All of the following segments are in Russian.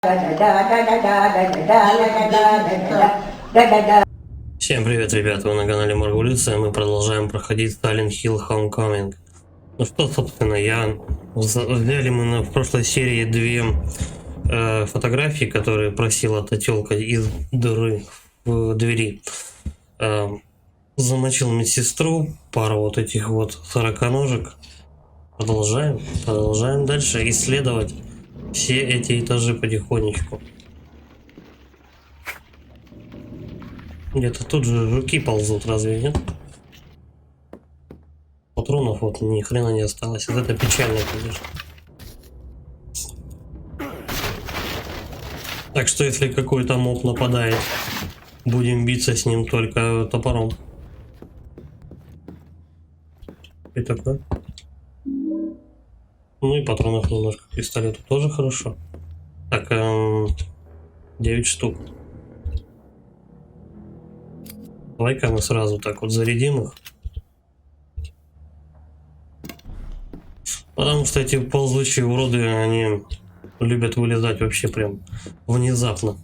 Всем привет, ребята, вы на канале Маргулица, и мы продолжаем проходить Silent Hill Homecoming. Ну что, собственно, взяли мы в прошлой серии две фотографии, которые просила та тёлка из дыры в двери. Замочил медсестру, пару вот этих вот 40-ножек. Продолжаем дальше исследовать все эти этажи потихонечку. Где-то тут же жуки ползут, разве нет? Патронов вот ни хрена не осталось. Вот это печально, конечно. Так что если какой-то моб нападает, будем биться с ним только топором. И такое. Ну и патронов немножко к пистолету тоже хорошо. Так, 9 штук. Давай-ка мы сразу так вот зарядим их. Потому что эти ползучие уроды, они любят вылезать вообще прям внезапно.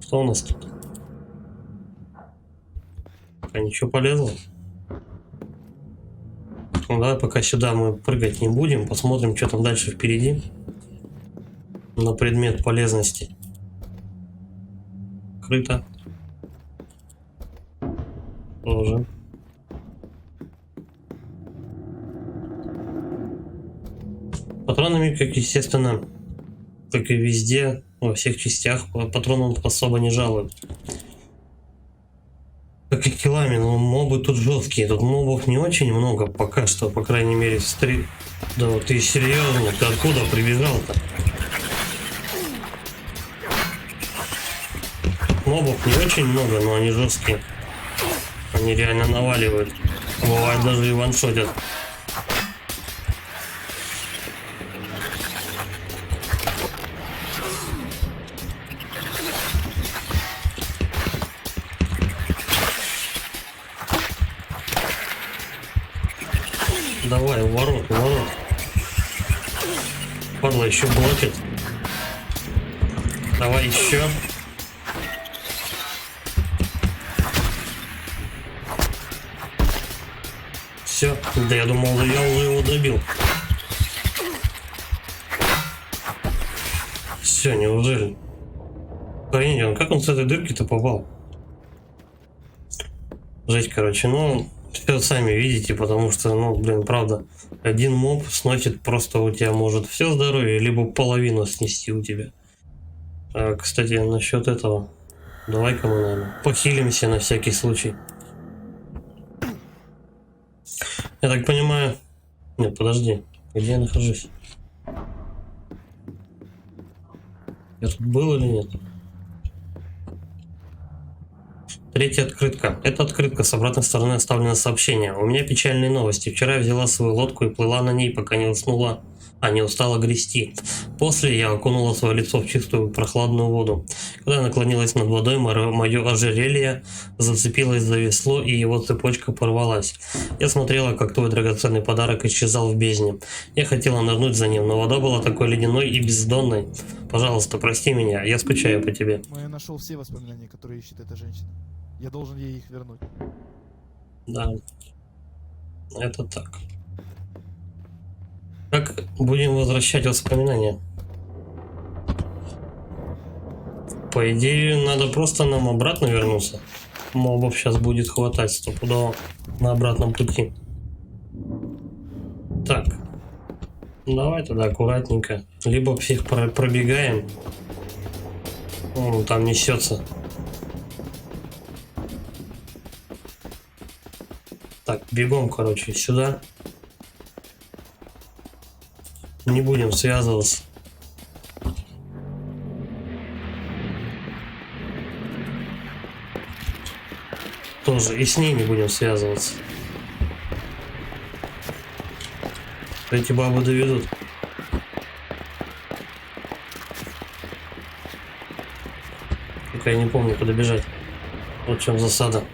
Что у нас тут? Пока ничего полезло. Ну да, пока сюда мы прыгать не будем. Посмотрим, что там дальше впереди. На предмет полезности. Крыто. Тоже. Патронами, как естественно, как и везде, во всех частях, патронам особо не жалуют. Как и килами, но мобы тут жесткие. Тут мобов не очень много пока что, по крайней мере, Да вот ты серьезно? Ты откуда прибежал-то? Мобов не очень много, но они жесткие. Они реально наваливают. Бывает даже и ваншотят. Давай, ворот. Падла еще блокит. Давай еще. Все, да я думал, я уже его добил. Все, неужели? Охренеть, как он с этой дырки-то попал? Жесть, короче, ну, все сами видите, потому что, ну, блин, правда, один моб сносит просто у тебя может все здоровье, либо половину снести у тебя. Кстати, насчет этого, давай-ка мы, наверное, похилимся на всякий случай. Я так понимаю... Нет, подожди. Где я нахожусь? Я тут был или нет? Третья открытка. Эта открытка с обратной стороны оставлено сообщение. У меня печальные новости. Вчера я взяла свою лодку и плыла на ней, пока не уснула, а не устала грести. После я окунула свое лицо в чистую прохладную воду. Когда я наклонилась над водой, мое ожерелье зацепилось за весло, и его цепочка порвалась. Я смотрела, как твой драгоценный подарок исчезал в бездне. Я хотела нырнуть за ним, но вода была такой ледяной и бездонной. Пожалуйста, прости меня, я скучаю по тебе. Я нашел все воспоминания, которые ищет эта женщина. Я должен ей их вернуть. Да, это так. Как будем возвращать воспоминания? По идее, надо просто нам обратно вернуться. Мобов сейчас будет хватать стопудово на обратном пути. Так. Давай тогда аккуратненько. Либо всех пробегаем. Он там несется. Так, бегом, короче, сюда. Не будем связываться. Тоже и с ней не будем связываться. Эти бабы доведут. Только я не помню, куда бежать. Вот в чем засада.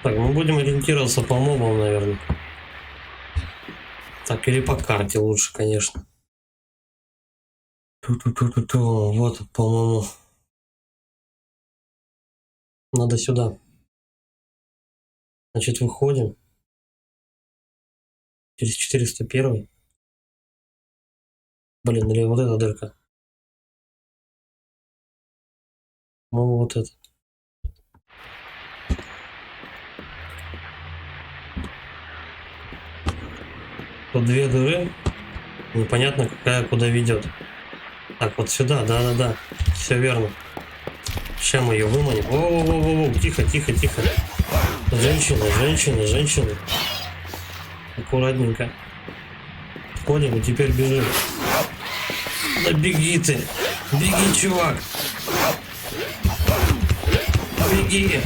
Так, мы будем ориентироваться по мобам, наверное. Так, или по карте лучше, конечно. Ту-ту-ту-ту-ту. Вот, по-моему. Надо сюда. Значит, выходим. Через 401. Блин, или вот эта дырка. По-моему, вот это. Тут две дыры. Непонятно, какая куда ведет. Так, вот сюда, да-да-да. Все верно. Сейчас мы ее выманим. Воу-воу-воу-воу, тихо, тихо, тихо. Женщина, женщина, женщина. Аккуратненько. Входим и теперь бежим. Да беги ты. Беги, чувак. Беги.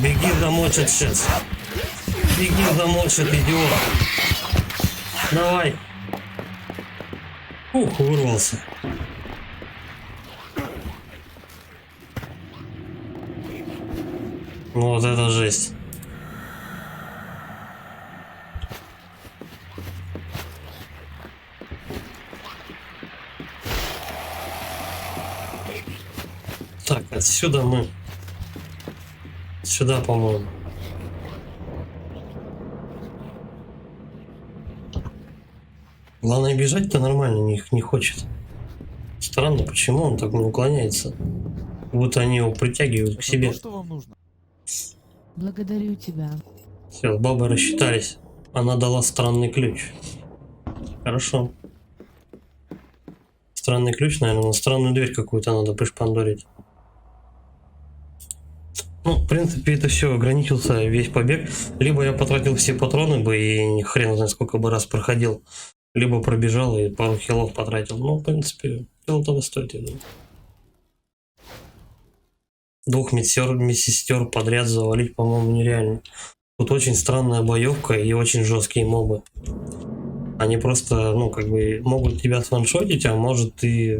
Беги, замочат сейчас. Беги, замочат, идиот. Давай. Ух, вырвался. Вот это жесть. Так, отсюда мы. Сюда, по-моему. Главное, бежать-то нормально не хочет. Странно, почему он так не уклоняется. Вот они его притягивают к Это себе. то, что вам нужно? Благодарю тебя. Все, с бабой рассчитались. Она дала странный ключ. Хорошо. Странный ключ, наверное, на странную дверь какую-то надо пришпандорить. Ну, в принципе, это все, ограничился весь побег. Либо я потратил все патроны бы и хрен знает сколько бы раз проходил. Либо пробежал и пару хилов потратил. Ну, в принципе, дело того стоит, я думаю. 2 медсестер подряд завалить, по-моему, нереально. Тут очень странная боевка и очень жесткие мобы. Они просто, ну, как бы, могут тебя сваншотить, а может ты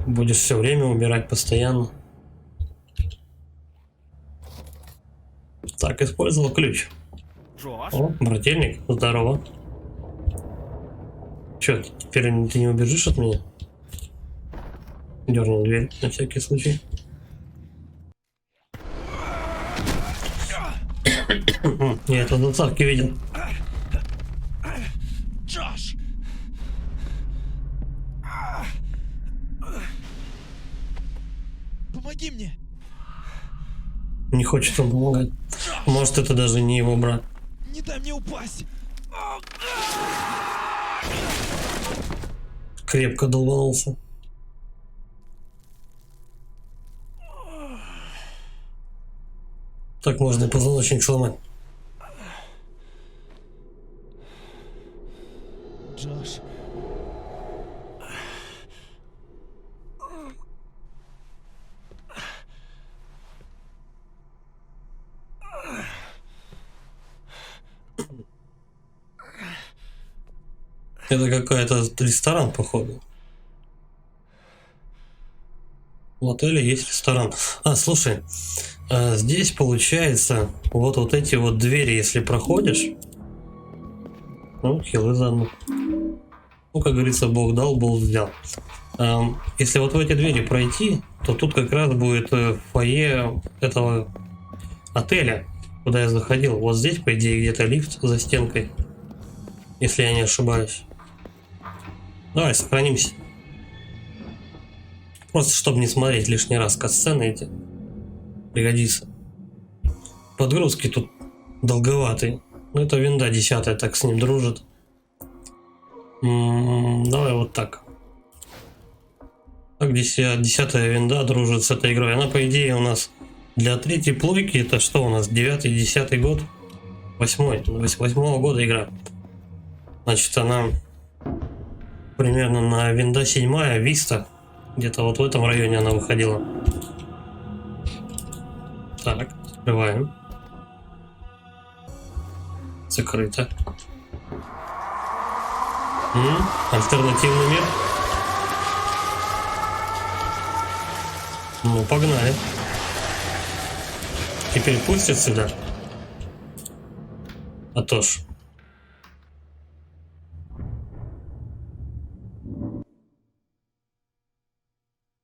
будешь все время умирать постоянно. Так, использовал ключ. Джош? О, брательник, здорово. Че, теперь ты не убежишь от меня? Дернул дверь, на всякий случай. Я это в доставке видел. Джош! Помоги мне! Не хочет он помогать. Может, это даже не его брат. Не дай мне упасть! Крепко долбанулся. Так можно и позвоночник сломать. Джош. Это какая-то ресторан, походу. В отеле есть ресторан. А, слушай, здесь получается вот эти вот двери, если проходишь. Ну, хилы заодно. Ну, как говорится, Бог дал, Бог взял. Если вот в эти двери пройти, то тут как раз будет фойе этого отеля, куда я заходил. Вот здесь, по идее, где-то лифт за стенкой, если я не ошибаюсь. Давай, сохранимся. Просто, чтобы не смотреть лишний раз катсцены эти. Пригодится. Подгрузки тут долговатые. Ну, это винда 10-я так с ним дружит. Давай вот так. Так, 10-я винда дружит с этой игрой. Она, по идее, у нас для третьей плойки, это что у нас, 9-й, 10-й год? 8-го года игра. Значит, она примерно на винда 7-я, Виста. Где-то вот в этом районе она выходила. Так, открываем. Закрыто. Альтернативный мир. Ну, погнали. Теперь пустят сюда. А то ж.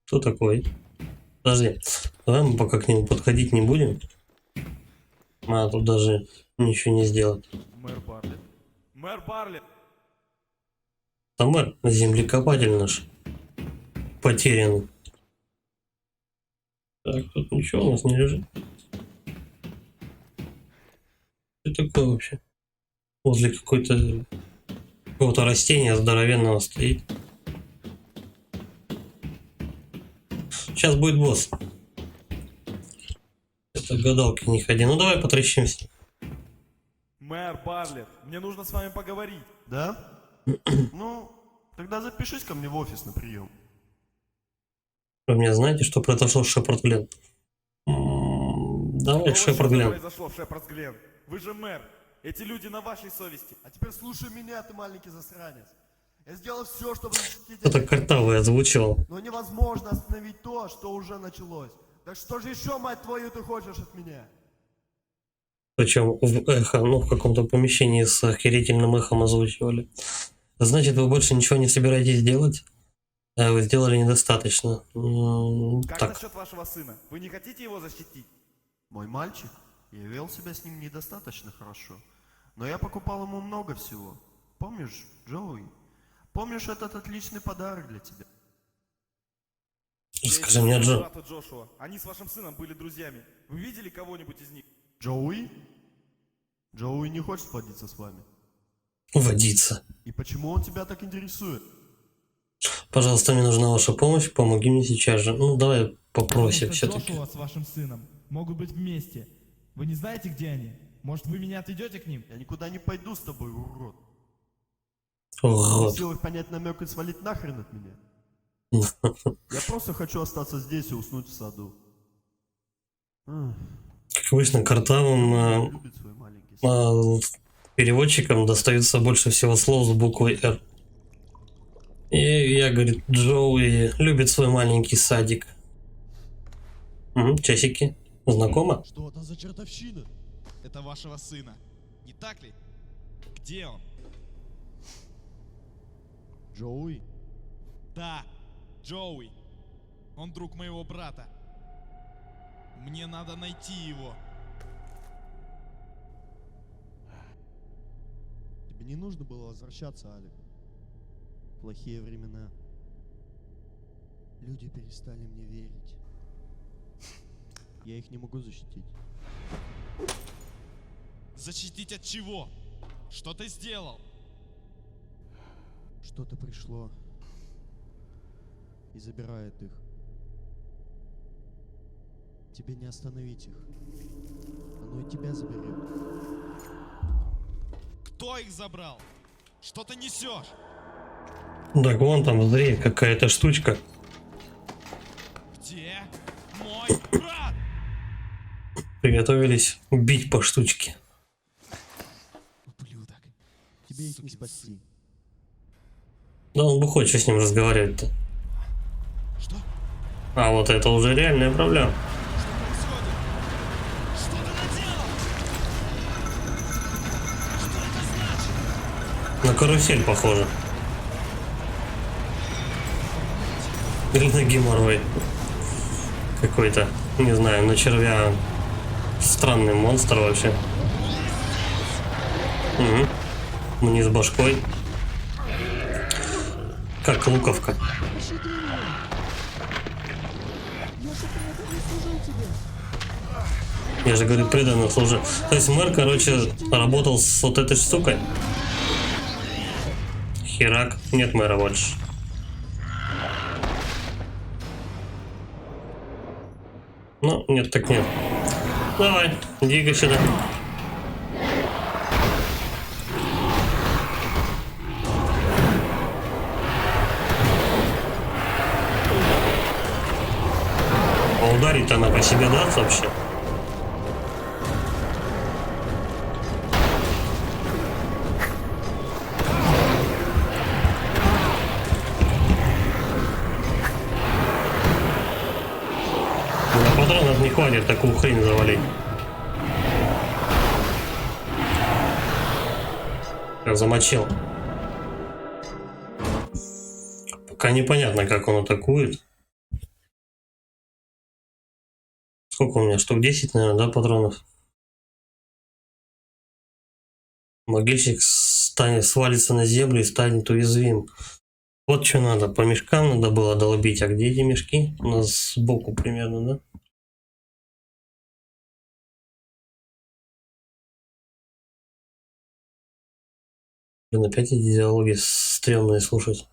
Кто такой? Подожди. Давай мы пока к нему подходить не будем. А тут даже ничего не сделать. Мэр Барлет. Мэр Барлет! Там мэр, землекопатель наш. Потерянный. Так, тут ничего у нас не лежит. Что такое вообще? Возле какого-то растения здоровенного стоит. Сейчас будет босс. Это гадалки не ходи. Ну давай потрещимся. Мэр Барлет, мне нужно с вами поговорить. Да? Ну, тогда запишись ко мне в офис на прием. Вы меня знаете, что произошло с Шепард Глен? Давай, Шепард Глен. произошло в Шепардс Глен? Вы же мэр. Эти люди на вашей совести. А теперь слушай меня, ты маленький засранец. Я сделал все, чтобы защитить Кто-то этих картавый озвучивал. но невозможно остановить то, что уже началось. Так что же еще, мать твою, ты хочешь от меня? Причем в эхо, ну в каком-то помещении с охерительным эхом озвучивали. Значит, вы больше ничего не собираетесь делать? Вы сделали недостаточно. Как Так, насчет вашего сына? Вы не хотите его защитить? Мой мальчик, я вел себя с ним недостаточно хорошо. Но я покупал ему много всего. Помнишь, Джоуи? Помнишь этот отличный подарок для тебя? скажи мне, Джо. Брата Джошуа. Они с вашим сыном были друзьями. Вы видели кого-нибудь из них? Джоуи? Джоуи не хочет водиться с вами. Водиться. И почему он тебя так интересует? Пожалуйста, мне нужна ваша помощь. Помоги мне сейчас же. Ну, давай попросим Потому что все-таки. Джошуа с вашим сыном могут быть вместе. Вы не знаете, где они? Может, вы меня отведете к ним? Я никуда не пойду с тобой, урод. Ого. Не в силах понять намек и свалить нахрен от меня. Я просто хочу остаться здесь и уснуть в саду. Ах, Как обычно, картавым любит свой маленький сад. переводчикам достается больше всего слов с буквой «Р». И я, говорит, Джоуи любит свой маленький садик. Часики. Знакомо? Что это за чертовщина? Это вашего сына. Не так ли? Где он? Джоуи? Да, Джоуи. Он друг моего брата. Мне надо найти его. Тебе не нужно было возвращаться, Алик. Плохие времена. Люди перестали мне верить. Я их не могу защитить. Защитить от чего? Что ты сделал? Что-то пришло и забирает их. Тебе не остановить их. Оно и тебя заберет. Кто их забрал? Что ты несешь? Так, вон там, смотри, какая-то штучка. Где мой брат? Приготовились бить по штучке. Ублюдок. Тебе их не спасти. Да он выходит, что с ним разговаривать-то. Что? А вот это уже реальная проблема. Что происходит? Что ты наделал? Что это значит? На карусель похоже. Или на геморрой. Какой-то, не знаю, на червя. Странный монстр вообще. Вниз башкой. Как луковка. Я же говорю, преданно служил. То есть мэр, короче, работал с вот этой штукой. Херак. Нет мэра больше. Ну, нет, так нет. Давай, иди-ка сюда. А ударить она по себе даст вообще? На патронов не хватит такую хрень завалить. Я замочил. Пока непонятно, как он атакует. Сколько у меня? Штук 10, наверное, да, патронов? Могильщик свалится на землю и станет уязвим. Вот что надо. По мешкам надо было долбить. А где эти мешки? У нас сбоку примерно, да? Блин, опять эти диалоги стрёмные слушать.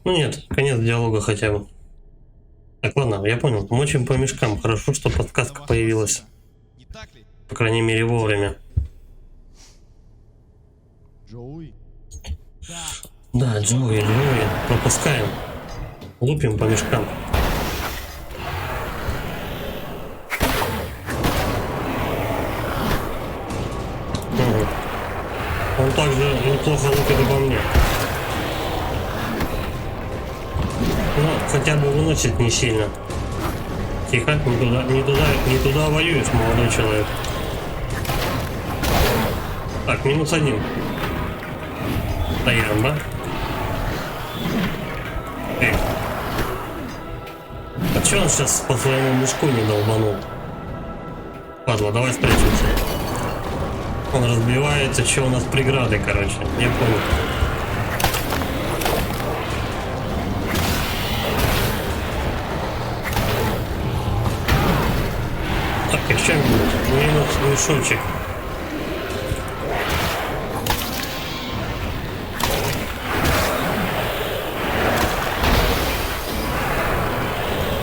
Ну нет, конец диалога хотя бы. Так, ладно, я понял. Мочим по мешкам. Хорошо, что Это подсказка вашего появилась. сына. Не так ли? По крайней мере, вовремя. Джоуи? Да, Джоуи, пропускаем. Лупим по мешкам. Угу. Он также неплохо лупит обо мне. Ну, хотя бы выносит не сильно. Тихо, не туда воюешь, молодой человек. Так, -1. Таямба. Эй. А че он сейчас по своему мешку не долбанул? Падла, давай спрячемся. Он разбивается, что у нас преграды, короче. Я понял. Так, еще минус мешочек.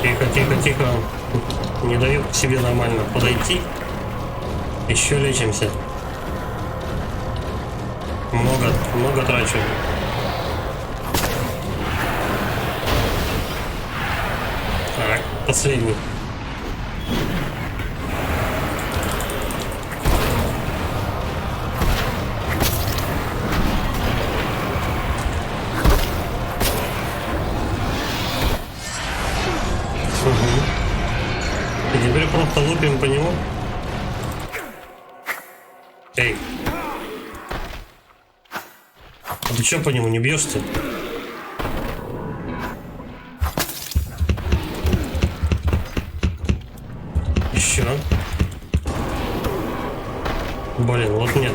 Тихо, тихо, тихо. Не дает к себе нормально подойти. Еще лечимся. Много трачу. Так, последний. И теперь просто лупим по нему. Эй. А ты чё по нему не бьешься? Еще. Блин, вот нет.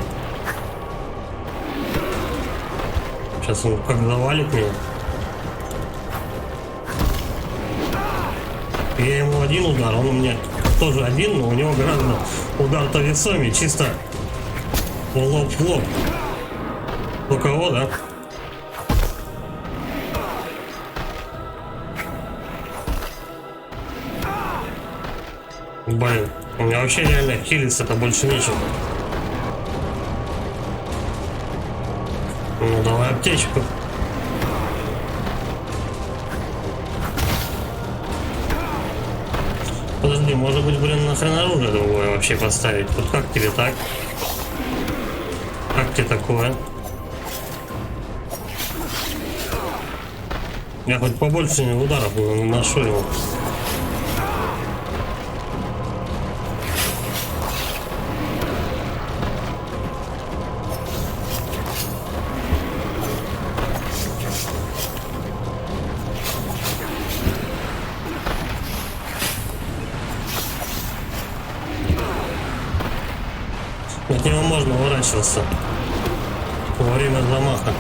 Сейчас он как завалит меня. Я ему один удар, он у меня тоже один, но у него гораздо удар-то весомее, чисто в лоб. У кого, да? Блин, у меня вообще реально хилиться-то больше нечего. Ну давай аптечку. Подожди, может быть, блин, нахрен оружие другое вообще поставить? Вот как тебе так? Как тебе такое? Я хоть побольше ударов наношу ему. От него можно уворачиваться во время замаха.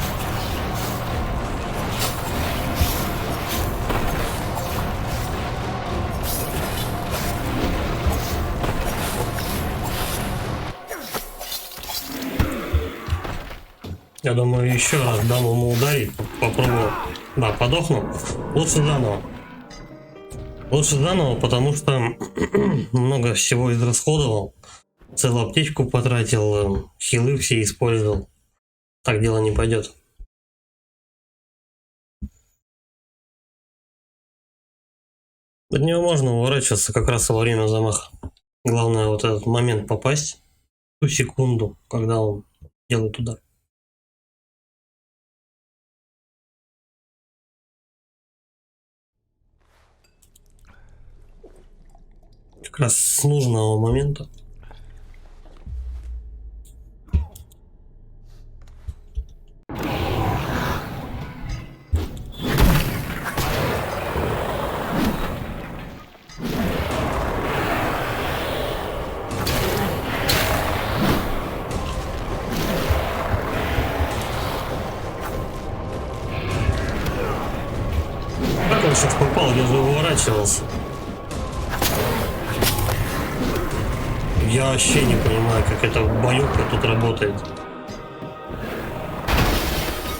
Я думаю, еще раз дам ему ударить, попробую. Да, подохну. Лучше заново. Лучше заново, потому что много всего израсходовал. Целую аптечку потратил, хилы все использовал. Так дело не пойдет. От него можно уворачиваться как раз во время замаха. Главное вот этот момент попасть. Ту секунду, когда он делает удар. Как раз с нужного момента. он сейчас попал, я же уворачивался. Я вообще не понимаю, как эта боёвка тут работает.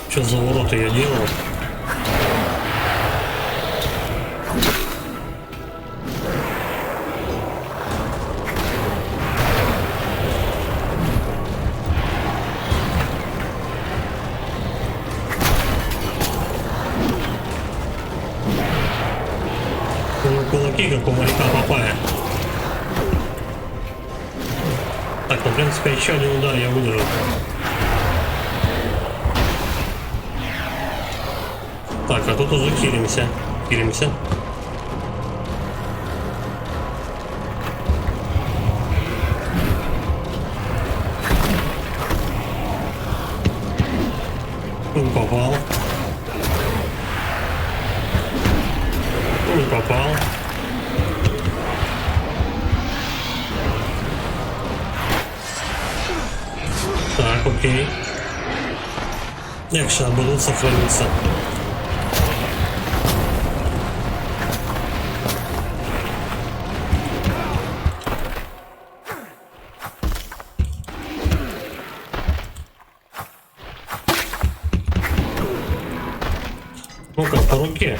Что за урод я делал? Кулаки, как у моряка Папая. Так, ну, в принципе, еще один удар я выдержу. Так, а тут уже килимся. Килимся. Не попал. Не попал. Так, окей. Экшен будут сохраниться. Ну-ка, по руке.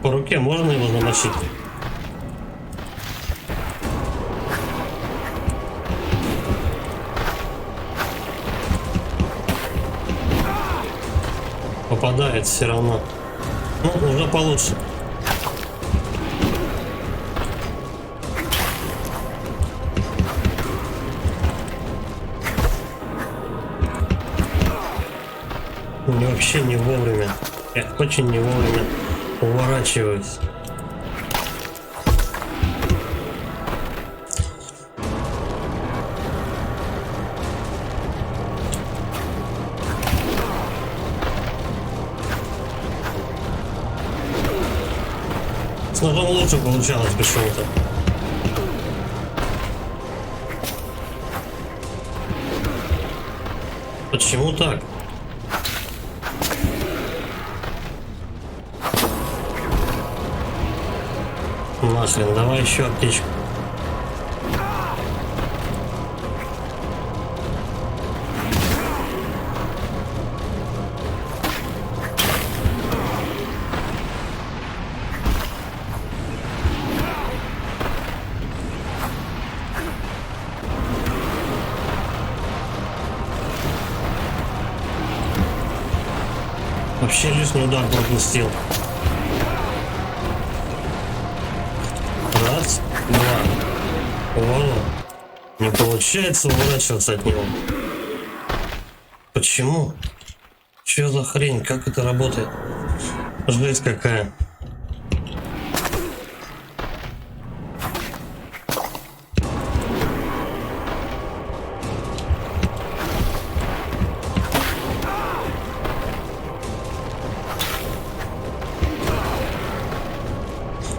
По руке можно его замочить? Попадает все равно. Ну, уже получше. Вообще не вовремя. Я очень не вовремя уворачиваюсь. С ножом лучше получалось почему-то. Почему так? Маслин, давай еще аптечку. Вообще лишний удар пропустил. Раз, два. О, не получается уворачиваться от него. Почему? Что за хрень? Как это работает? Жесть какая.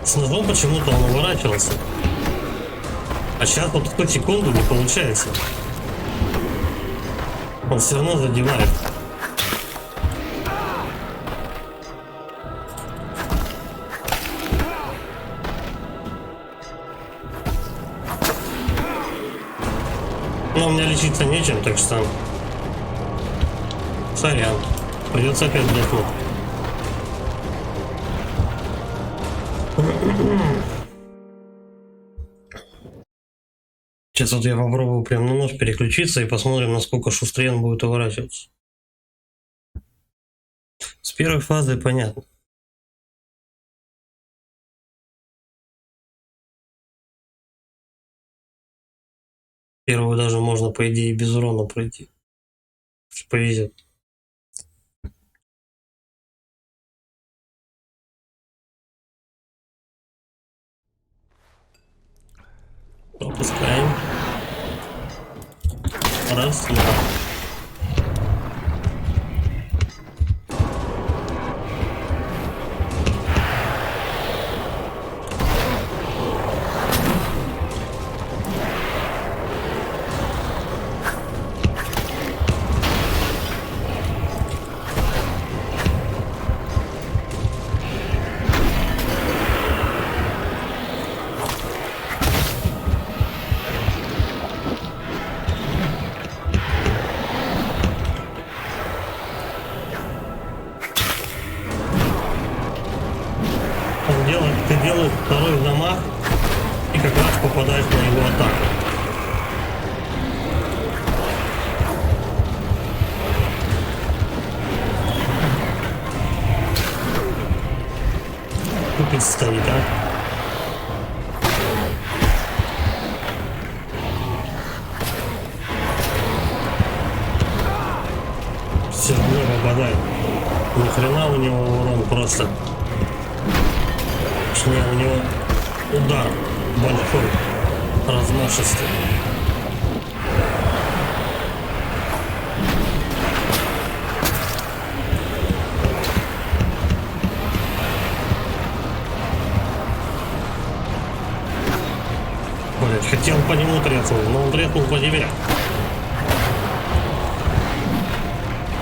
С ножом почему-то он уворачивался. А сейчас вот в ту секунду не получается. Он все равно задевает. Но у меня лечиться нечем, так что... Сорян. Придется опять вдохнуть. Сейчас вот я попробую прям на нож переключиться и посмотрим, насколько шустрее он будет уворачиваться. С первой фазы понятно. Первую даже можно, по идее, без урона пройти. Если повезет. Пропускаем. Раз, два. ты делаешь второй замах и как раз попадаешь на его атаку. Тупец стоит, а? Все равно попадает. Ни хрена у него урон просто. Точнее, у него удар большой, размашистый. Блять, хотел по нему треснуть, но он треснул по тебе.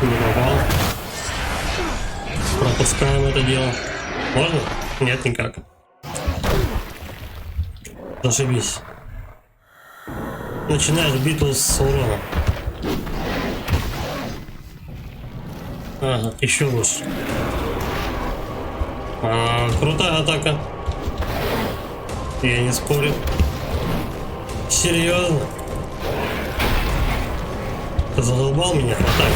Не попал. Пропускаем это дело. Можно? Нет, никак. Зашибись. Начинаешь битву с урона. Ага, еще лучше. Крутая атака. Я не спорю. Серьезно? Ты задолбал меня хватать?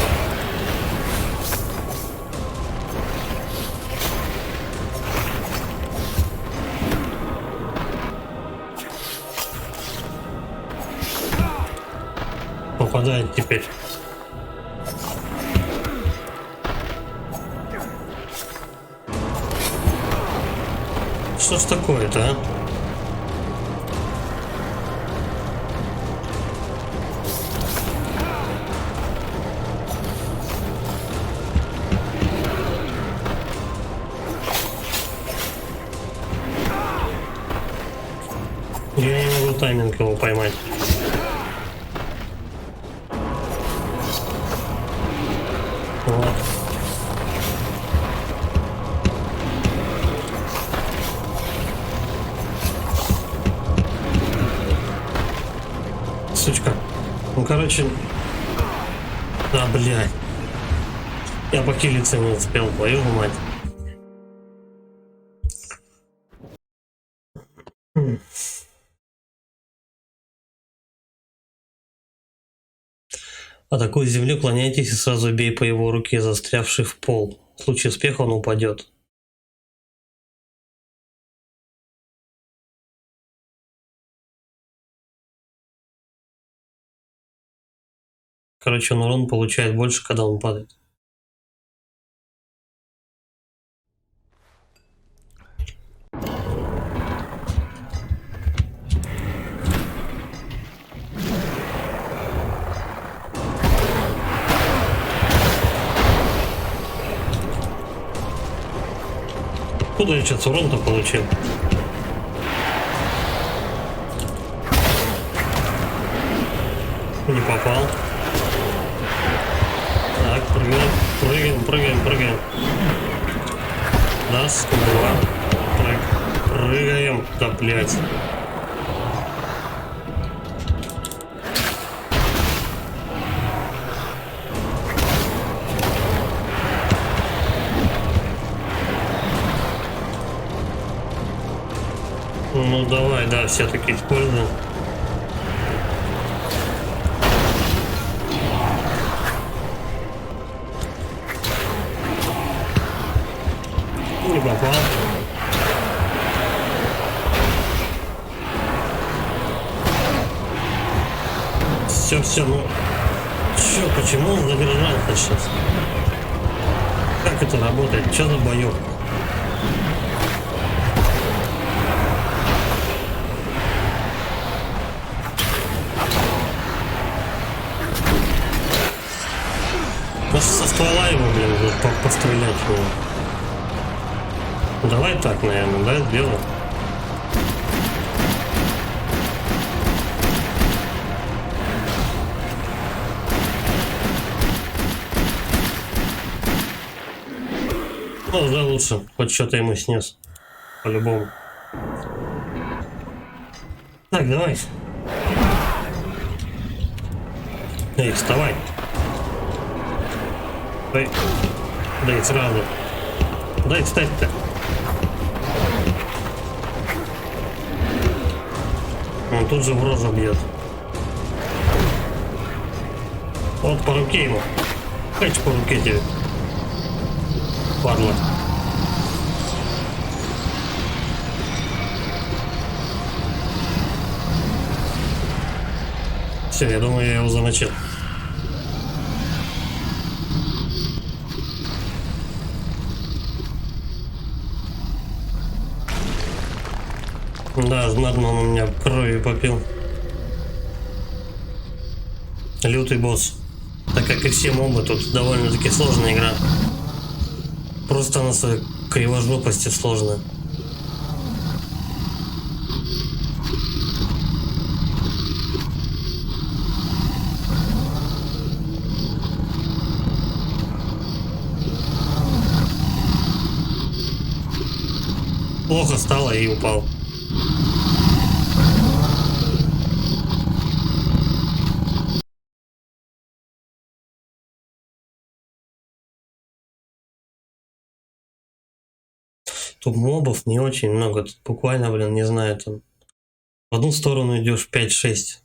Попадает теперь. Что ж такое-то, а? Я не могу тайминг его поймать. Вот. Сучка. Ну, короче... Да, блядь. Я покилиться не успел, твою мать. Атакуя землю, клоняйтесь и сразу бей по его руке, застрявшей в пол. В случае успеха он упадет. Короче, он урон получает больше, когда он падает. Куда я сейчас урон-то получил? Не попал. Так, прыгаем, прыгаем, прыгаем, прыгаем. Раз, два, прыгаем. Да, блядь. Ну давай, да, все-таки используем. Не попал. Все, ну... Чё, почему он загружается сейчас? Как это работает? Чё за боёк? Может со ствола его, блин, пострелять в него. Давай так, наверное, да, сделаем. Ну, уже лучше, хоть что-то ему снес. По-любому. Так, давай. Эй, вставай. Дай. Дай сразу. Дай встать-то. Он тут же в рожу бьет. Вот по руке ему. Хоть по руке тебе. Падла. Все, я думаю, я его замочил. Да, знатно он у меня крови попил. Лютый босс. Так как и все мобы, тут довольно-таки сложная игра. Просто на своей кривожопости сложная. Плохо стало и упал. Тут мобов не очень много. Тут буквально, блин, не знаю, там в одну сторону идешь 5-6,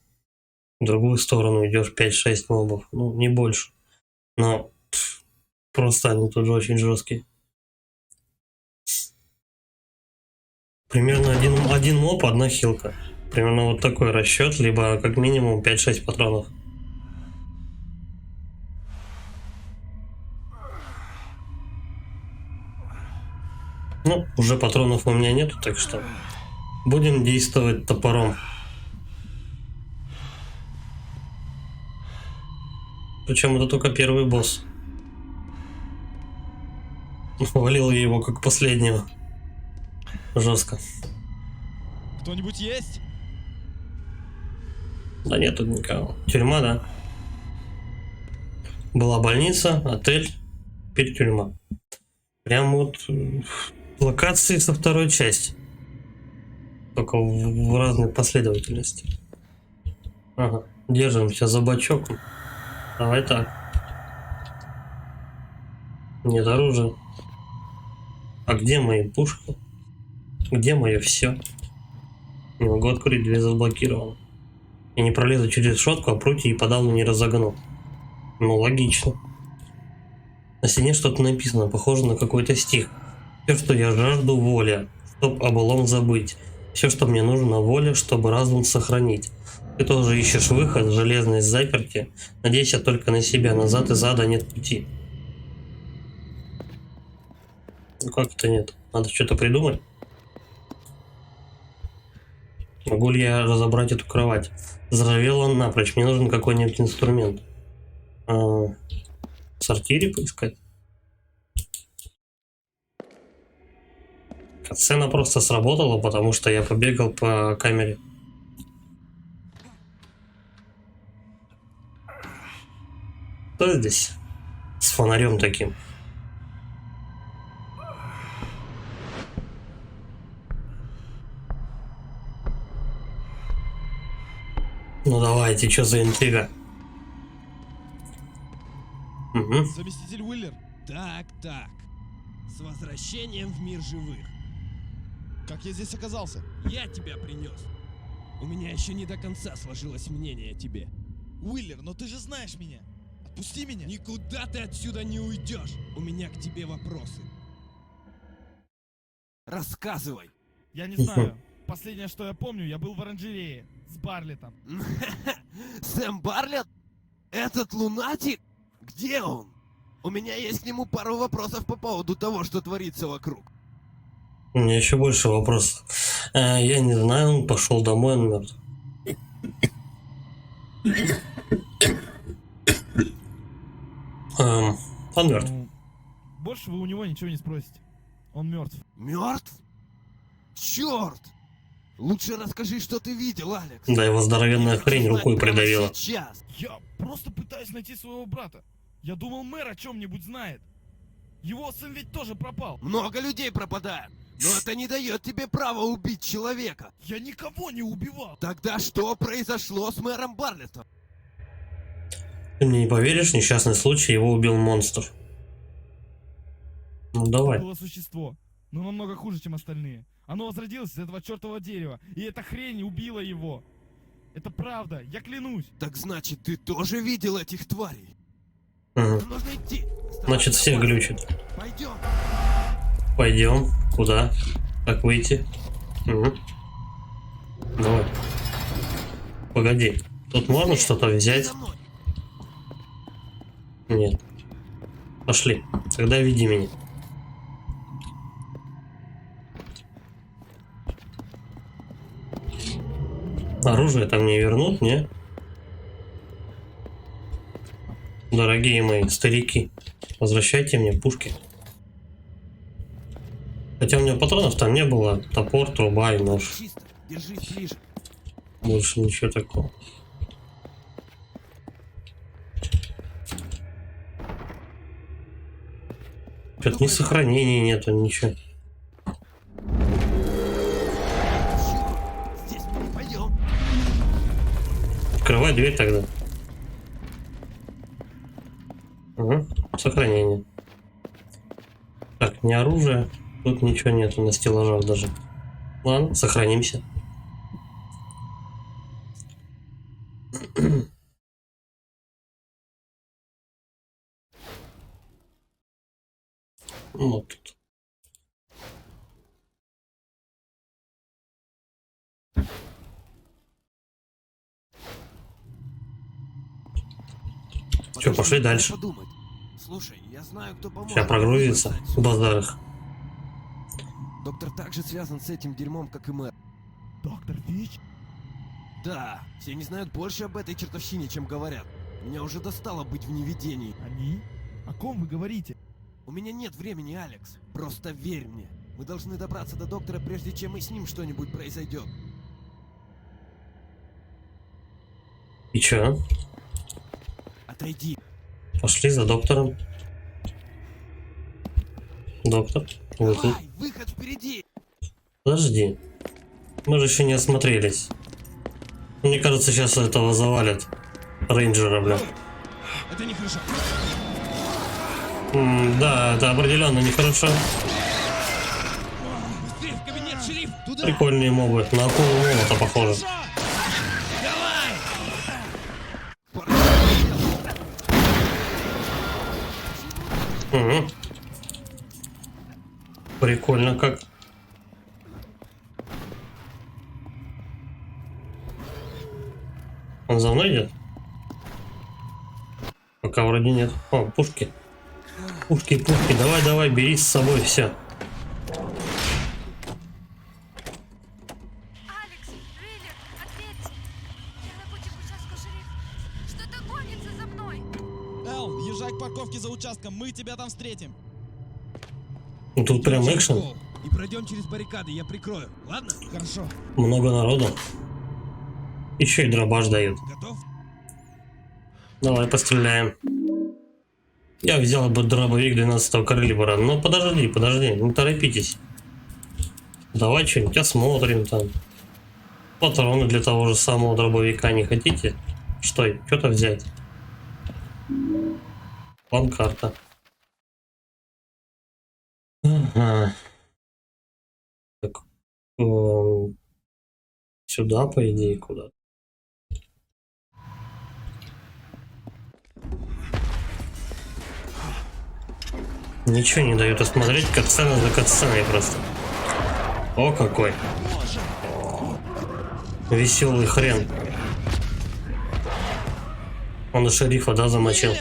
в другую сторону идешь 5-6 мобов. Ну, не больше. Но просто они тут же очень жесткие. Примерно один моб, одна хилка. Примерно вот такой расчет, либо как минимум 5-6 патронов. Ну, уже патронов у меня нету, так что будем действовать топором. Причем это только первый босс. Валил я его как последнего. Жестко. Кто-нибудь есть? Да нет тут никого. Тюрьма, да. Была больница, отель, теперь тюрьма. Прям вот локации со второй части. Только в разной последовательности. Ага. Держимся за бачок. Давай так. Нет оружия. А где мои пушки? Где мое все? Не могу открыть, дверь заблокирована. Я не пролезу через решетку, а прутья и подавно не разогну. Ну, логично. На стене что-то написано, похоже на какой-то стих. Все, что я жажду, воля, чтоб о былом забыть. Все, что мне нужно, воля, чтобы разум сохранить. Ты тоже ищешь выход, железность заперти. Надейся только на себя, назад и зада нет пути. Ну как это нет? Надо что-то придумать. Могу ли я разобрать эту кровать? Заржавел он напрочь, мне нужен какой-нибудь инструмент. В сортире поискать? Сцена просто сработала, потому что я побегал по камере. Кто здесь? С фонарем таким. Ну давайте, что за интрига? Угу. Заместитель Уиллер? Так. С возвращением в мир живых. Как я здесь оказался? Я тебя принес. У меня еще не до конца сложилось мнение о тебе. Уиллер, но ты же знаешь меня. Отпусти меня. Никуда ты отсюда не уйдешь. У меня к тебе вопросы. Рассказывай. Я не знаю. Последнее, что я помню, я был в оранжерее с Барлетом. Сэм Барлетт? Этот лунатик? Где он? У меня есть к нему пару вопросов по поводу того, что творится вокруг. У меня еще больше вопросов. Я не знаю, он пошел домой, он мертв. Он мертв. Ну, больше вы у него ничего не спросите. Он мертв. Мертв? Черт! Лучше расскажи, что ты видел, Алекс. Да его здоровенная хрень рукой придавила. Сейчас. Я просто пытаюсь найти своего брата. Я думал, мэр о чем-нибудь знает. Его сын ведь тоже пропал. Много людей пропадают. Но это не дает тебе права убить человека. Я никого не убивал. Тогда что произошло с мэром Барлеттом? Ты мне не поверишь, несчастный случай, его убил монстр. Ну давай. Было существо. но намного хуже, чем остальные. Оно возродилось из этого чертового дерева, и эта хрень убила его. Это правда, я клянусь. Так значит, ты тоже видел этих тварей? Угу. Нам нужно идти. Значит, всех глючит. Пойдем. Пойдем. Куда? Как выйти? Угу. Давай. Погоди. Тут можно что-то взять? За мной. Нет. Пошли. Тогда веди меня. Оружие там не вернут, не? Дорогие мои старики, возвращайте мне пушки. Хотя у меня патронов там не было. Топор, труба и нож. Чисто. Держись ближе. Больше ничего такого. Опять ни сохранения нету, ничего. Здесь мы не пойдем. Открывай дверь тогда. Угу. Сохранение. Так, не оружие. Тут ничего нету на стеллажах даже. Ладно, сохранимся. Вот тут. Чё, пошли Подожди, дальше. подумать. Слушай, я знаю, кто поможет. Сейчас прогрузится. Базарах. Доктор также связан с этим дерьмом, как и мэр. Доктор Фич? Да, все не знают больше об этой чертовщине, чем говорят. Меня уже достало быть в неведении. Они? О ком вы говорите? У меня нет времени, Алекс. Просто верь мне. Мы должны добраться до доктора, прежде чем и с ним что-нибудь произойдет. И чё? Отойди. Пошли за доктором. Доктор, вы тут? Давай, выход впереди. Подожди. Мы же еще не осмотрелись. Мне кажется, сейчас этого завалят. Рейнджера, бля. Это нехорошо. Да, это определенно нехорошо. Быстрее в кабинет, шериф! Туда! Прикольные мобы. На акулу молота похоже. Давай! Угу. Прикольно как. Он за мной идет? Пока вроде нет. О, пушки. Пушки, пушки. Давай, давай, бери с собой все. Алекс, Риллер, ответьте! Я на пути к участку, шериф. Что-то гонится за мной. Эл, езжай к парковке за участком, мы тебя там встретим. Ну тут прям экшен. И пройдем через баррикады, я прикрою. Ладно? Хорошо. Много народу. Еще и дробаш дают. Готов? Давай постреляем. Я взял бы дробовик 12-го калибра. Но подожди, не торопитесь. Давай что-нибудь осмотрим там. Патроны для того же самого дробовика не хотите? Что-то взять? План-карта. Ага. Так. Сюда, по идее, куда? Ничего не дают осмотреть, катсцена за катсценой просто. О, какой. Веселый хрен. Он и шерифа, да, замочил?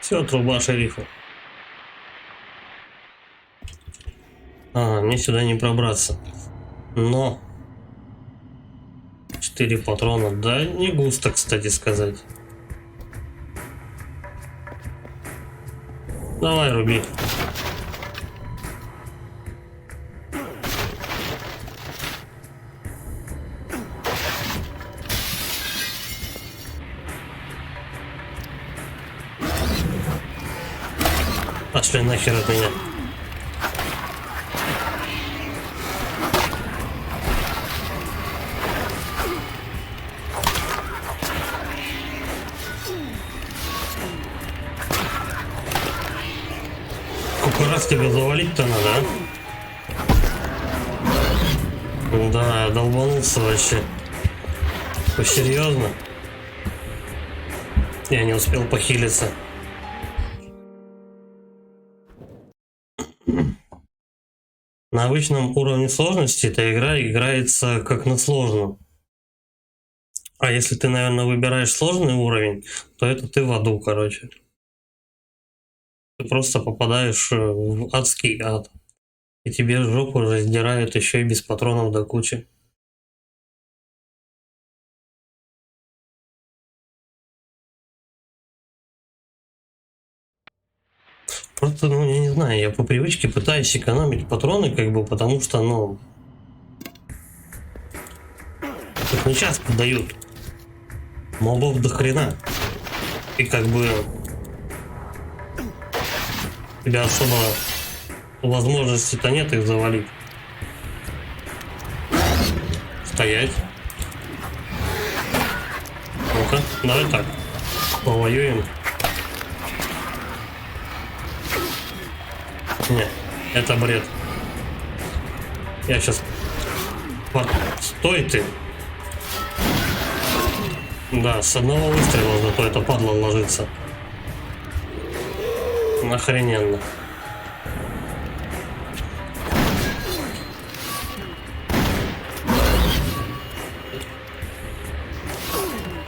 Все, труба шерифа. Мне сюда не пробраться. Но 4 патрона, да, не густо, кстати сказать. Давай, руби. Пошли нахер от меня. Сколько раз тебя завалить-то надо, а? Да, долбанулся вообще. Вы серьезно? Я не успел похилиться. На обычном уровне сложности эта игра играется как на сложном. А если ты, наверное, выбираешь сложный уровень, то это ты в аду, короче. Ты просто попадаешь в адский ад. И тебе жопу раздирают еще и без патронов до кучи. Просто, ну, я не знаю, я по привычке пытаюсь экономить патроны, как бы, потому что, ну, их не часто дают. Мобов до хрена. И как бы у тебя особо возможности-то нет их завалить. Стоять. Ну-ка, давай так. Повоюем. Не, это бред. Я сейчас... Стой ты! Да, с одного выстрела зато это падла ложится. Охрененно.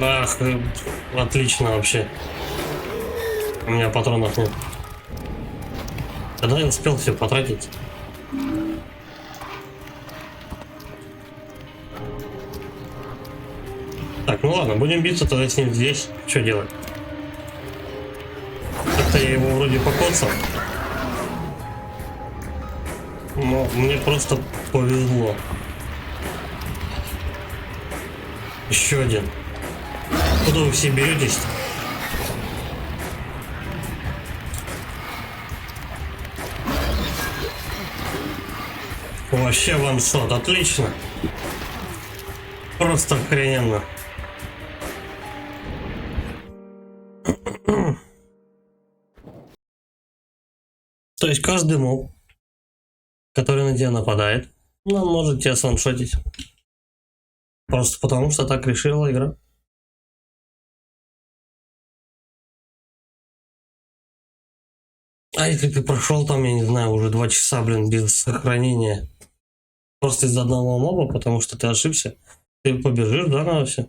Ах, отлично вообще. У меня патронов нет. Когда я успел все потратить? Так, ну ладно, будем биться тогда с ним здесь. Что делать? Как-то я его вроде покоцал. Но мне просто повезло. Еще один. Куда вы все беретесь? Вообще ваншот, отлично. Просто охрененно. То есть каждый моб, который на тебя нападает, он может тебя сваншотить. Просто потому, что так решила игра. А если ты прошел там, я не знаю, уже 2 часа, блин, без сохранения, просто из-за одного моба, потому что ты ошибся, ты побежишь, да, на все.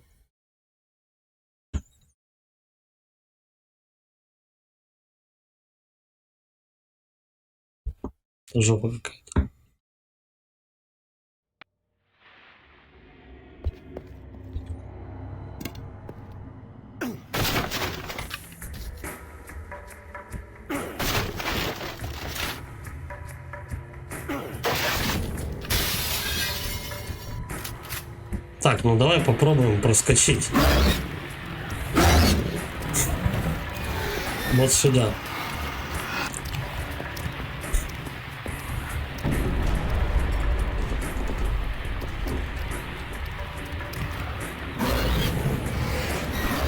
Жопа какая-то. Так, ну давай попробуем проскочить. Вот сюда.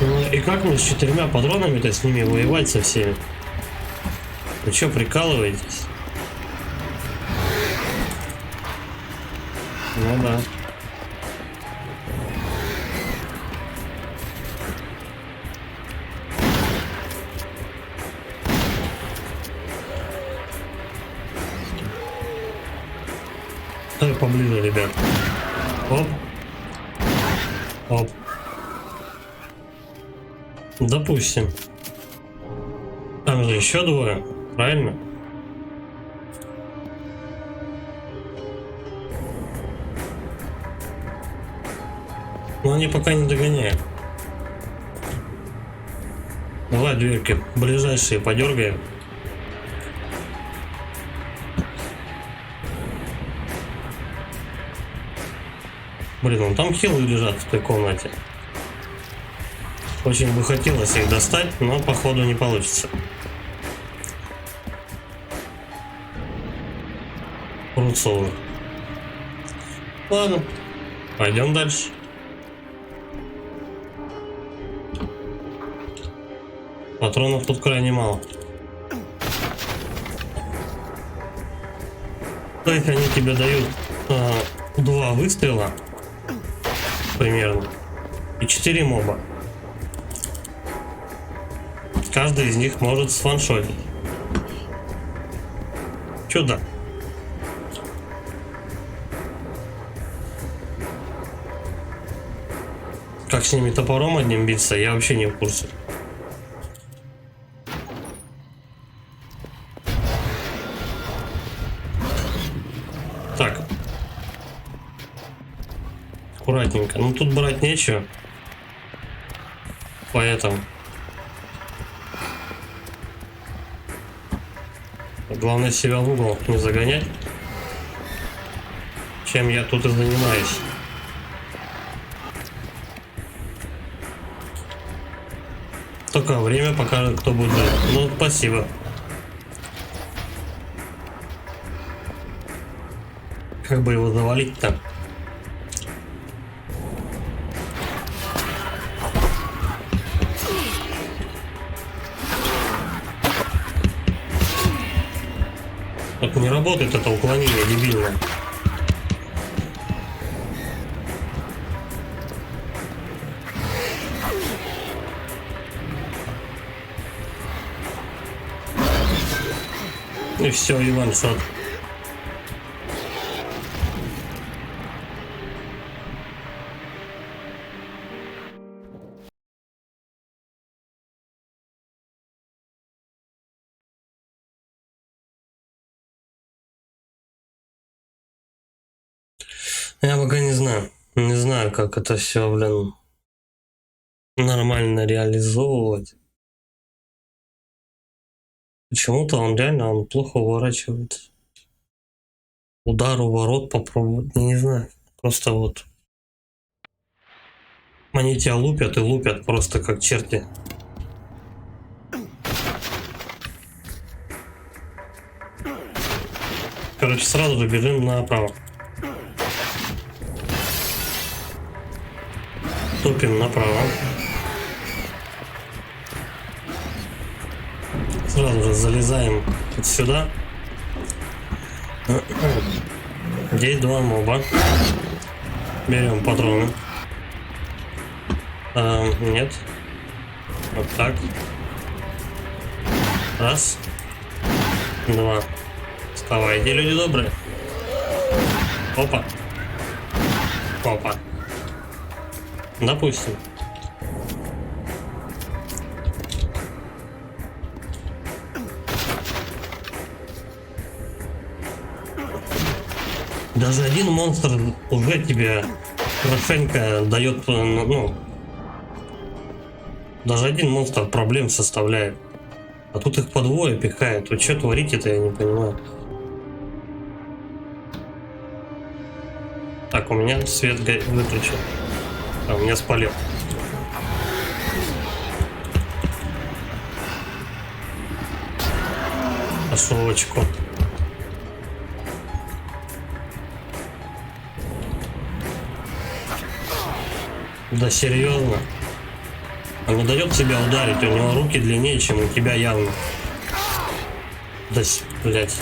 Ну и как мне с 4 патронами-то с ними воевать со всеми? Вы что, прикалываетесь? Ну да. Давай поближе, ребят. Оп. Оп. Допустим. Там же еще 2, правильно? Но они пока не догоняют. Давай дверки ближайшие подергаем. Блин, вон там хилы лежат в той комнате. Очень бы хотелось их достать, но походу не получится. Руцовый. Ладно, пойдем дальше. Патронов тут крайне мало. То есть они тебе дают 2 выстрела примерно и 4 моба. Каждый из них может сваншотить. Чудо. Как с ними топором одним биться, я вообще не в курсе. Так. Аккуратненько. Ну тут брать нечего. Поэтому. Главное себя в угол не загонять. Чем я тут и занимаюсь. Только время покажет, кто будет жить. Ну, спасибо. Как бы его завалить-то? Так не работает это уклонение дебильное. И все, Иван Сад. Я пока не знаю. Не знаю, как это все, блин, нормально реализовывать. Почему-то он плохо уворачивается. Удар у ворот попробовать, не знаю. Просто вот. Они тебя лупят и лупят просто как черти. Короче, сразу же бежим направо. Топим направо. Сразу же залезаем вот сюда. Здесь 2 моба. Берем патроны. Нет. Вот так. 1, 2. Вставайте, люди добрые. Опа. Опа. Допустим. Даже один монстр уже тебе хорошенько дает, ну, даже один монстр проблем составляет. А тут их по 2 пихает. Вы что творите-то, я не понимаю. Так, у меня свет выключен. А, у меня спалил. Пошел очко. Да серьезно? Он не дает тебя ударить, у него руки длиннее, чем у тебя явно. Да, блять.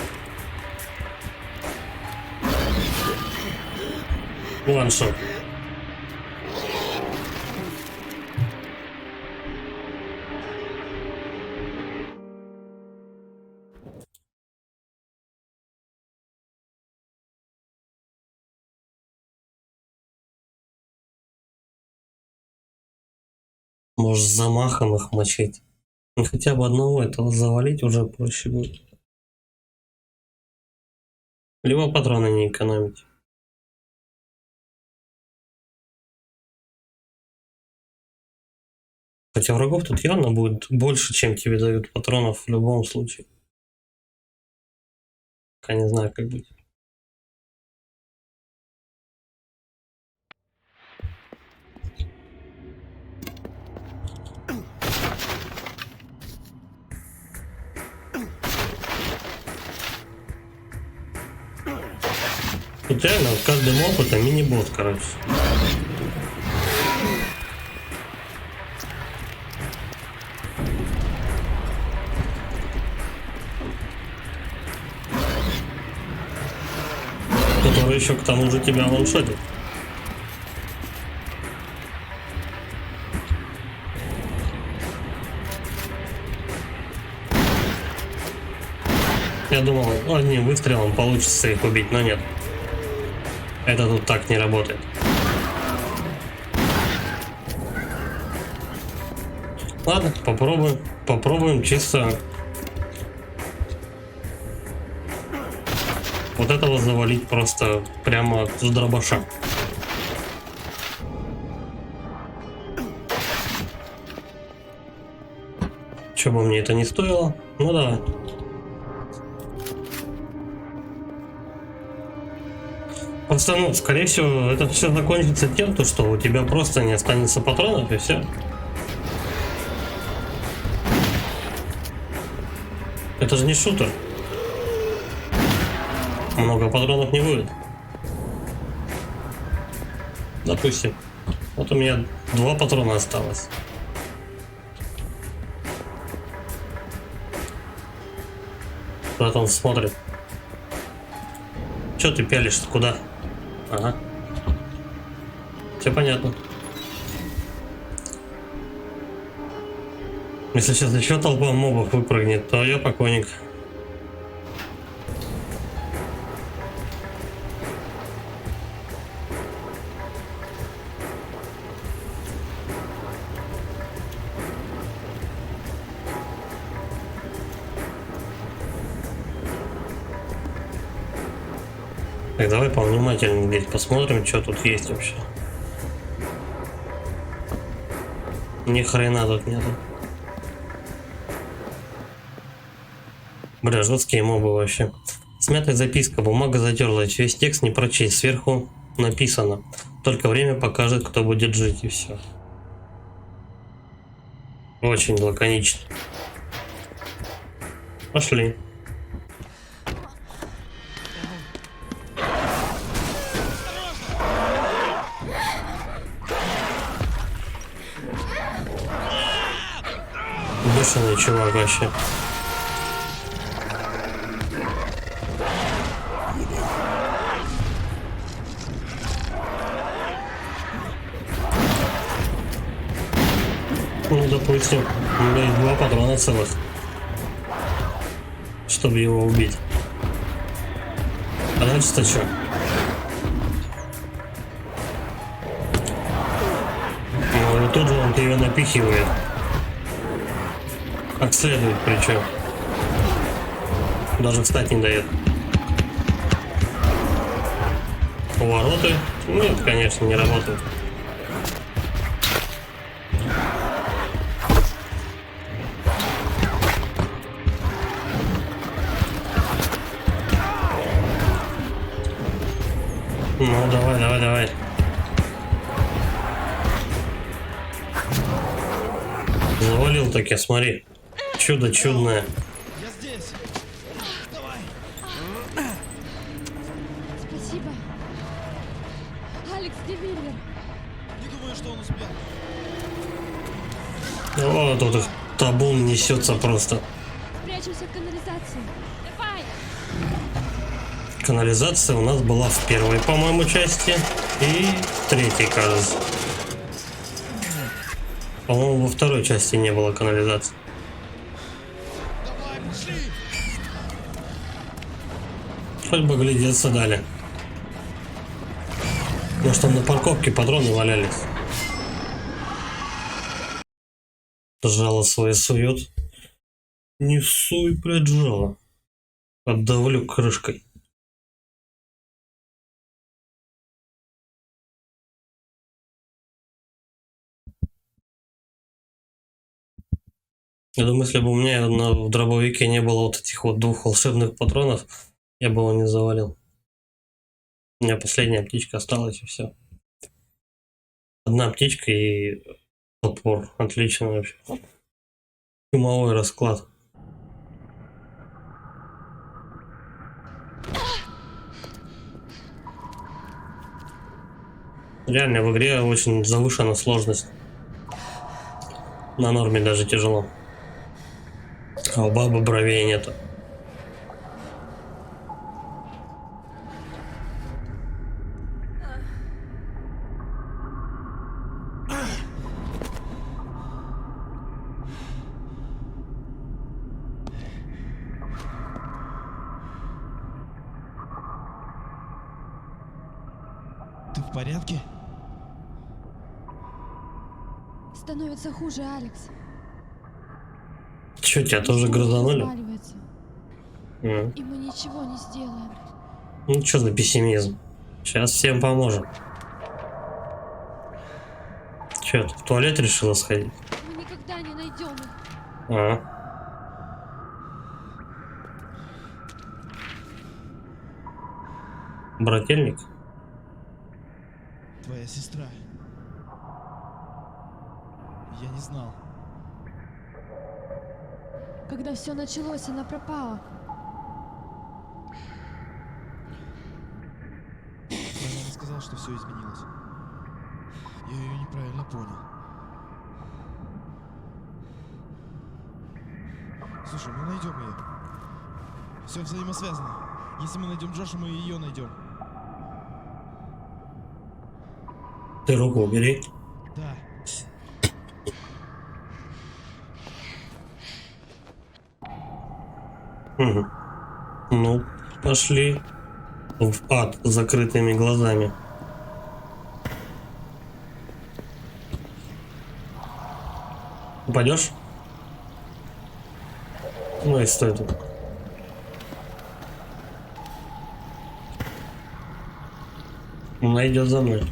Ваншот. Может, с замахом их мочить. Ну, хотя бы одного этого завалить уже проще будет. Либо патроны не экономить. Хотя врагов тут явно будет больше, чем тебе дают патронов в любом случае. Пока не знаю, как быть. Тут реально каждый моб это мини-босс, короче. Который еще к тому же тебя ваншотит. Я думал, одним выстрелом получится их убить, но нет. Это тут так не работает. Ладно, попробуем. Попробуем чисто вот этого завалить просто прямо с дробаша. Чего бы мне это не стоило, ну давай. Просто, ну, скорее всего, это все закончится тем, то, что у тебя просто не останется патронов и все. Это же не шутер. Много патронов не будет. Допустим. Вот у меня 2 патрона осталось. Куда он смотрит? Че ты пялишься? Куда? Ага. Все понятно. Если сейчас еще толпа мобов выпрыгнет, то я покойник. Так, давай повнимательнее здесь посмотрим, что тут есть вообще. Ни хрена тут нету. Бля, жесткие мобы вообще. Смятая записка, бумага затерлась, весь текст не прочесть, сверху написано. Только время покажет, кто будет жить, и все. Очень лаконично. Пошли. Бешеный чувак вообще. Ну, допустим, у меня есть 2 патрона целых, чтобы его убить. А дальше-то что? Ну, и тут же он ее напихивает. Как следует, причем. Даже встать не дает. Повороты? Нет, конечно, не работают. Ну, давай. Завалил таки, смотри. Чудо чудное. Я здесь. Давай. Спасибо. Алекс, где Миллер? Не думаю, что он успел. О, тут их табун несется просто. Прячемся в канализации. Давай! Канализация у нас была в первой, по-моему, части и в третьей, кажется. По-моему, во второй части не было канализации. Давай, пошли. Хоть бы глядеться дали. Может, там на парковке патроны валялись. Жало свое сует. Не суй, блядь, жало. Отдавлю крышкой. Я думаю, если бы у меня в дробовике не было вот этих вот 2 волшебных патронов, я бы его не завалил. У меня последняя птичка осталась и все. 1 птичка и топор. Отлично вообще. Чумовой расклад. Реально в игре очень завышена сложность. На норме даже тяжело. А у бабы бровей нету. Ты в порядке? Становится хуже, Алекс. Чё, тебя тоже Ничего не грызанули? разваливается, М. и мы ничего не сделаем. Ну чё за пессимизм? Сейчас всем поможем. Чё, ты в туалет решила сходить? Мы никогда не найдем их. А. Брательник? Твоя сестра. Я не знал. Когда все началось, она пропала. Твоя мама сказала, что все изменилось. Я ее неправильно понял. Слушай, мы найдем ее. Все взаимосвязано. Если мы найдем Джоша, мы ее найдем. Ты руку убери. Да. Угу. Ну, пошли в ад с закрытыми глазами. Упадешь? Ну и стой тут. Она идет за мной.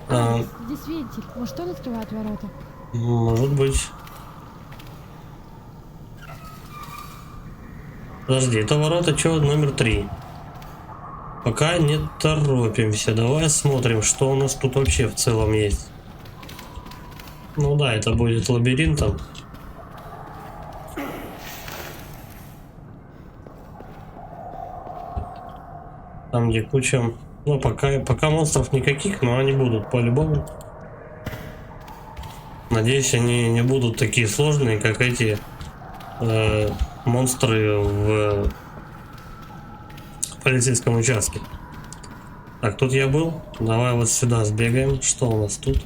Алекс, здесь вентиль. Может, он открывает ворота? Может быть. Подожди, это ворота чего? Номер 3. Пока не торопимся. Давай смотрим, что у нас тут вообще в целом есть. Ну да, это будет лабиринтом. Там где куча... Ну, пока монстров никаких, но они будут по-любому. Надеюсь, они не будут такие сложные, как эти монстры в полицейском участке. Так, тут я был. Давай вот сюда сбегаем. Что у нас тут?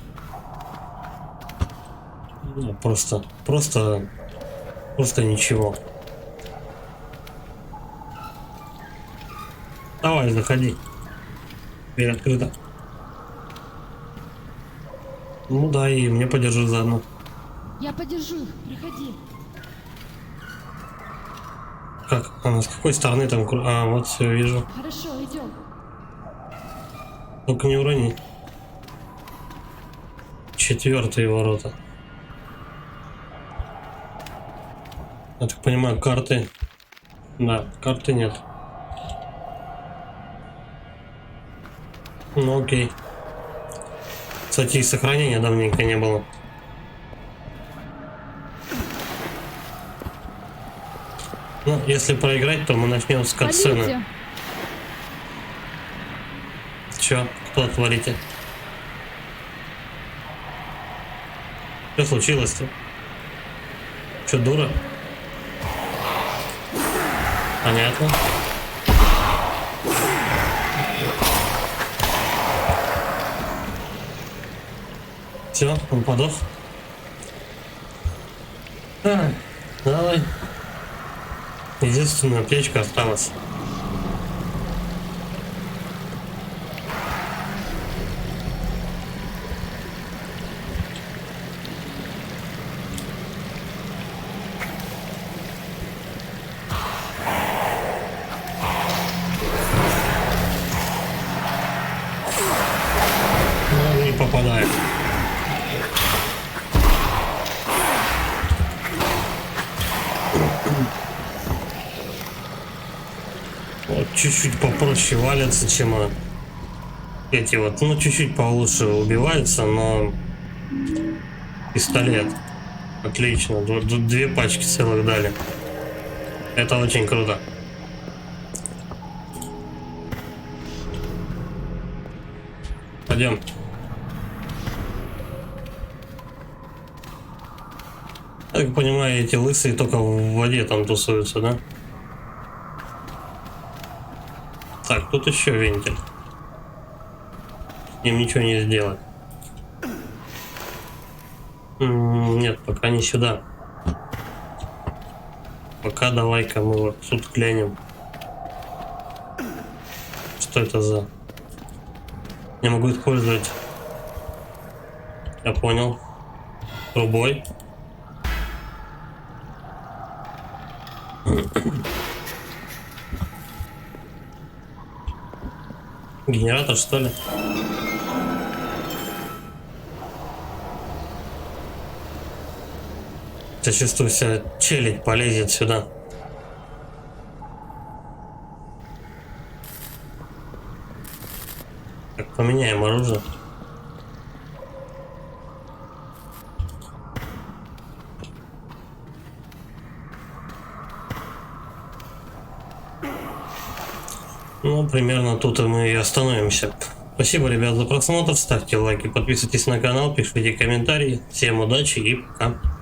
Ну, просто ничего. Давай, заходи. Дверь открыта. Ну да, и мне подержи заодно. Я подержу их. Приходи. Как? Она с какой стороны там? А, вот все, вижу. Хорошо, идем. Только не урони. 4-е ворота. Я так понимаю, карты. Да, карты нет. Ну окей. Кстати, и сохранения давненько не было. Ну, если проиграть, то мы начнем с катсцены. Полиция. Чё? Кто отвалите? Что случилось-то? Чё, дура? Понятно. Все, он подох. Давай. Единственная аптечка осталась. Ну, не попадает. Вот чуть-чуть попроще валятся, чем эти вот. Ну, чуть-чуть получше убиваются, но пистолет. Отлично. 2 пачки целых дали. Это очень круто. Пойдем. Я так понимаю, эти лысые только в воде там тусуются, да? Так, тут еще вентиль. Им ничего не сделать. Нет, пока не сюда. Пока давай-ка мы вот тут глянем. Что это за... Я могу использовать. Я понял. Трубой. Генератор, что ли? Я чувствую себя, челядь полезет сюда. Так, поменяем оружие. Ну, примерно тут мы и остановимся. Спасибо, ребят, за просмотр. Ставьте лайки, подписывайтесь на канал, пишите комментарии. Всем удачи и пока.